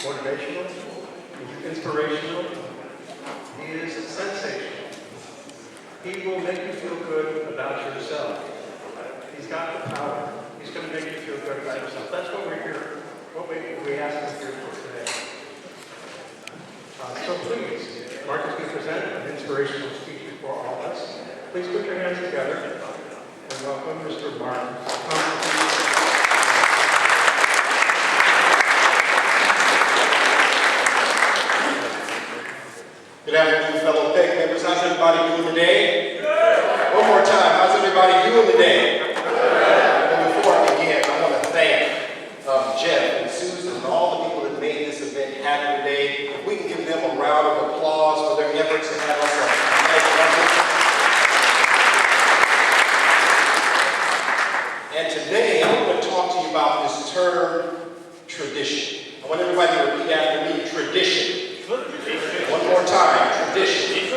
motivational, he's inspirational, he is sensational. He will make you feel good about yourself. He's got the power. He's going to make you feel good about yourself. That's what we're here, what we ask him here for today. So please, Mark is going to present an inspirational speech before all of us. Please put your hands together and welcome Mr. Mark Thompson. Good afternoon, fellow PECG members. How's everybody doing today? Good. One more time. How's everybody doing today? Good. And before I begin, I want to thank Jeff and Susan and all the people that made this event happen today. We can give them a round of applause for their efforts to have us a nice event. And today, I'm going to talk to you about this term, tradition. I want everybody to repeat after me, tradition. One more time, tradition.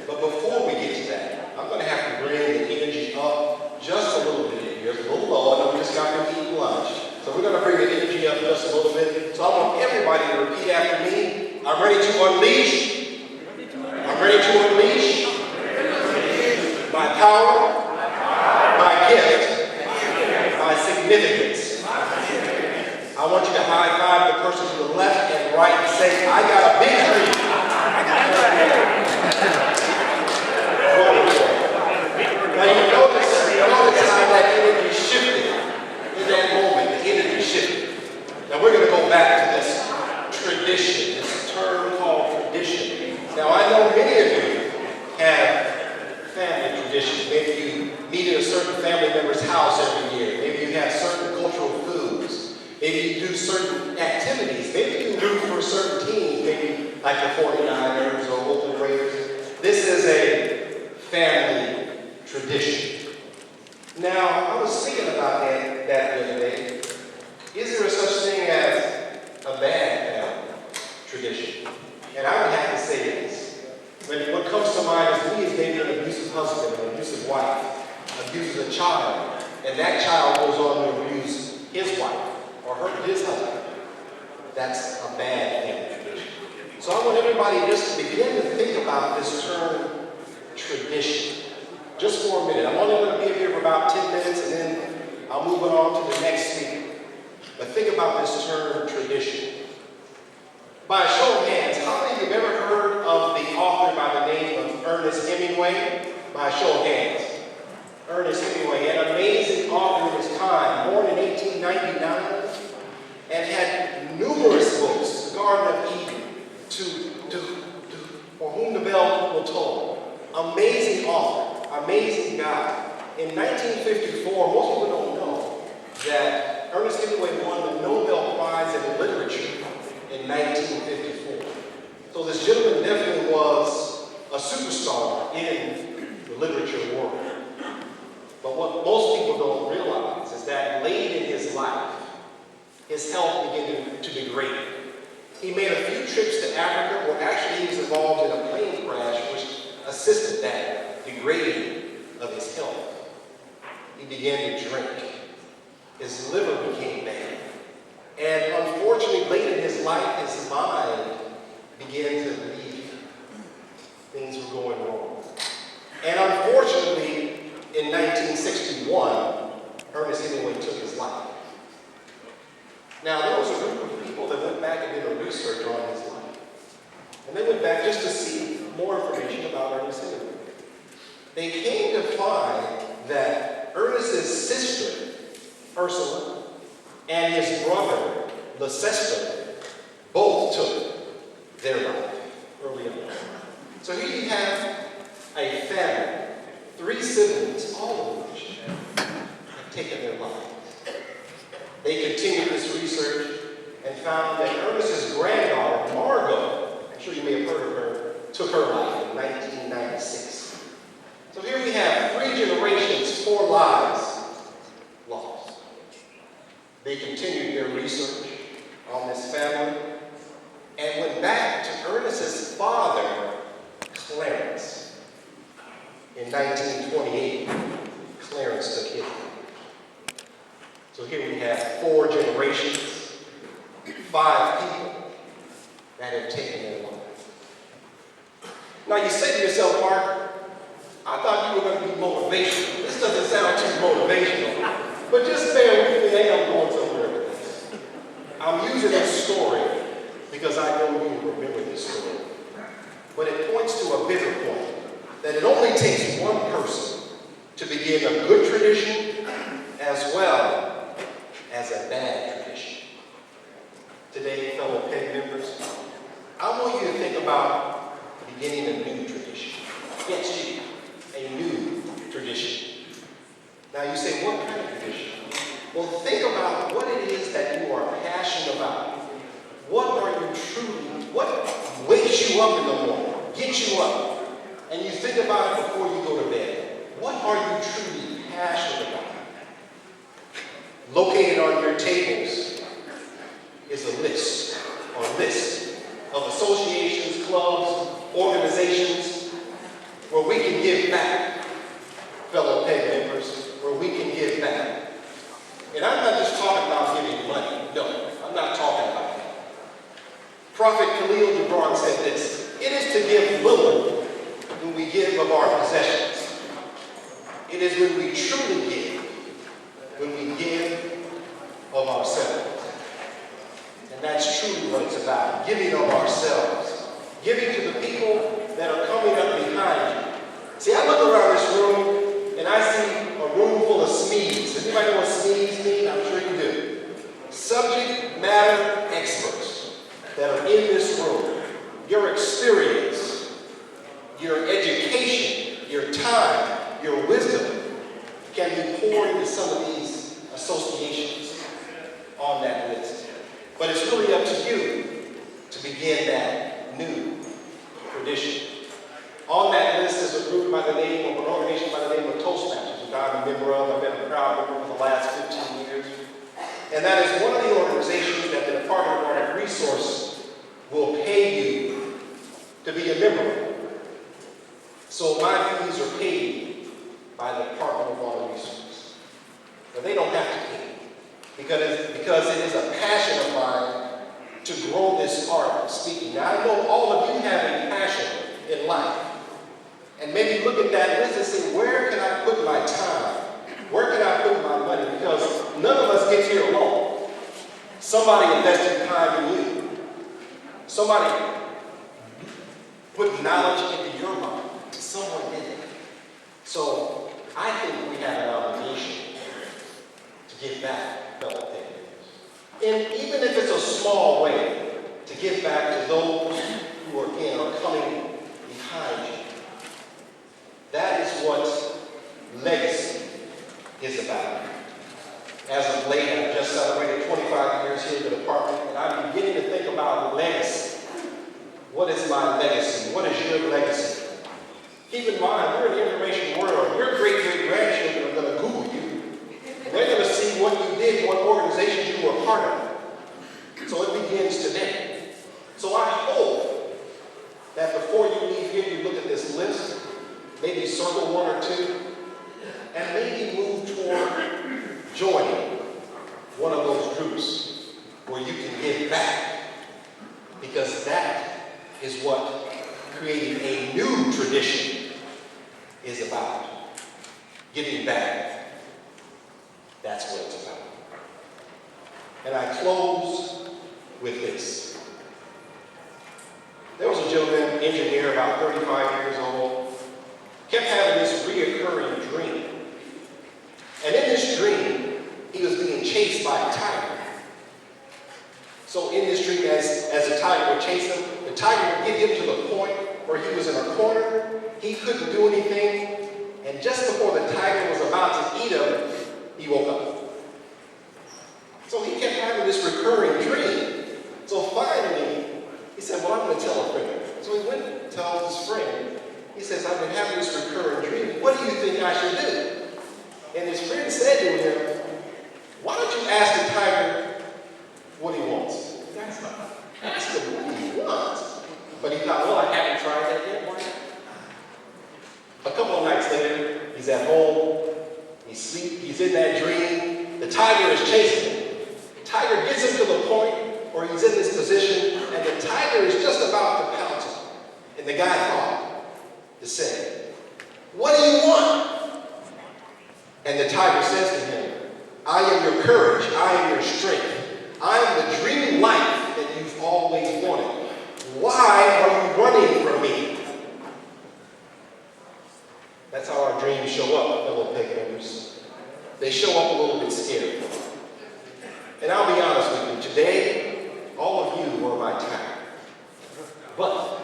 But before we get to that, I'm going to have to bring the energy up just a little bit here. It's a little low. I know we just got to eat lunch. So we're going to bring the energy up just a little bit. So I want everybody to repeat after me. I'm ready to unleash. I'm ready to unleash my power, my gift, my significance. I want you to high five the person to the left and right and say, I got a big dream. Now you notice how that energy shifted in that moment. The energy shifted. Now we're going to go back to this tradition, this term called tradition. Now I know many of you have family traditions. Maybe you meet at a certain family member's house every year. Maybe you have certain cultural foods. Maybe you do certain activities. Maybe you root for certain teams, maybe like the 49ers or Oakland Raiders. This is a family tradition. Now, I was thinking about that the other day. Is there a such thing as a bad family tradition? And I would have to say yes. But what comes to mind is me is maybe an abusive husband, an abusive wife, abuses a child, and that child goes on to abuse his wife or his husband. That's a bad family tradition. So I want everybody just to begin to think about this term tradition. Just for a minute. I'm only going to be here for about 10 minutes and then I'll move it on to the next speaker. But think about this term tradition. By a show of hands, how many of you have ever heard of the author by the name of Ernest Hemingway? By a show of hands. Ernest Hemingway, an amazing author of his time, born in 1899, and had numerous books, The Garden of Eden, For Whom the Bell Will Toll. Amazing author, amazing guy. In 1954, most people don't know that Ernest Hemingway won the Nobel Prize in Literature in 1954. So this gentleman definitely was a superstar in the literature world. But what most people don't realize is that late in his life, his health began to degrade. He made a few trips to Africa where actually he was involved in a plane crash which assisted that degrading of his health. He began to drink. His liver became bad. And unfortunately, late in his life, his mind began to believe things were going wrong. And unfortunately, in 1961, Ernest Hemingway took his life. Now, there was a group of people that went back and did a research on his life. And they went back just to see more information about Ernest Hemingway. They came to find that Ernest's sister, Ursula, and his brother, Leicester, both took their life early on. So here you have a family, 3 siblings, all of which have taken their lives. They continued this research and found that Ernest's granddaughter, Margot, I'm sure you may have heard of her, took her life in 1996. So here we have 3 generations, 4 lives lost. They continued their research on this family and went back to Ernest's father, Clarence. In 1928, Clarence took his life. So here we have 4 generations, 5 people that have taken their life. Now you say to yourself, Mark, I thought you were going to be motivational. This doesn't sound too motivational. But just bear with me, I am going somewhere with this. I'm using this story because I know you will remember this story. But it points to a bigger point, that it only takes one person to begin a good tradition as well as a bad tradition. Today, fellow PECG members, I want you to think about beginning a new tradition. Yes, you, a new tradition. Now you say, what kind of tradition? Well, think about what it is that you are passionate about. What are you truly, what wakes you up in the morning, gets you up, and you think about it before you go to bed? What are you truly passionate about? Located on your tables is a list of associations, clubs, organizations where we can give back, fellow PECG members, where we can give back. And I'm not just talking about giving money. No, I'm not talking about that. Prophet Khalil Gibran said this: it is to give little when we give of our possessions. It is when we truly give, when we give of ourselves. And that's truly what it's about, giving of ourselves, giving to the people that are coming up behind you. See, I look around this room and I see a room full of SMEs. Does anybody know what SMEs mean? I'm sure you do. Subject matter experts that are in this room. Your experience, your education, your time, your wisdom can be poured into some of these associations on that list. But it's really up to you to begin that new tradition. On that list is a group by the name of an organization by the name of Toastmasters, which I'm a member of. I've been a proud member for the last 15 years. And that is one of the organizations that the Department of Water Resources will pay you to be a member of. So my fees are paid by the Department of Water Resources. But they don't have to pay because it is a passion of mine to grow this art of speaking. Now I know all of you have a passion in life. And maybe look at that list and say, where can I put my time? Where can I put my money? Because none of us gets here alone. Somebody invested time in you. Somebody put knowledge into your mind. Someone did it. So I think we have an obligation to give back, fellow PECG. And even if it's a small way, to give back to those who are in or coming behind you. That is what legacy is about. As of late, I've just celebrated 25 years here in the department, and I'm beginning to think about legacy. What is my legacy? What is your legacy? Keep in mind, we're in the information world. Your great-great-grandchildren are going to Google you. And they're going to see what you did, what organizations you were part of. So it begins today. So I hope that before you leave here, you look at this list, maybe circle 1 or 2, and maybe move toward joining one of those groups where you can give back. Because that is what creating a new tradition is about. Giving back. That's what it's about. And I close with this. There was a gentleman, engineer, about 35 years old, kept having this reoccurring dream. And in this dream, he was being chased by a tiger. So in this dream, as the tiger would chase him, the tiger would get him to the point where he was in a corner, he couldn't do anything, and just before the tiger was about to eat him, he woke up. So he kept having this recurring dream. So finally, he said, well, I'm going to tell a friend. So he went and told his friend. He says, I've been having this recurring dream. What do you think I should do? And his friend said to him, why don't you ask the tiger what he wants? Ask him what he wants. But he thought, well, I haven't tried that yet. Why not? A couple of nights later, he's at home. He's asleep. He's in that dream. The tiger is chasing him. The tiger gets him to the point where he's his position, and the tiger is just about to pounce him. And the guy thought to say, "What do you want?" And the tiger says to him, "I am your courage, I am your strength. I am the dream life that you've always wanted. Why are you running from me?" That's how our dreams show up, fellow PEG members. They show up a little bit scary. And I'll be honest with you, today, all of you were my tiger. But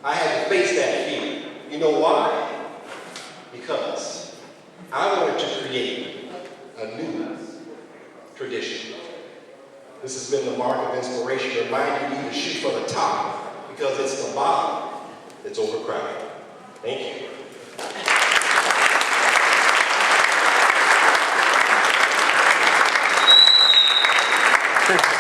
I had to face that fear. You know why? Because I wanted to create a new tradition. This has been the mark of inspiration, reminding you to shoot for the top, because it's the bottom that's overcrowded. Thank you. Thank you.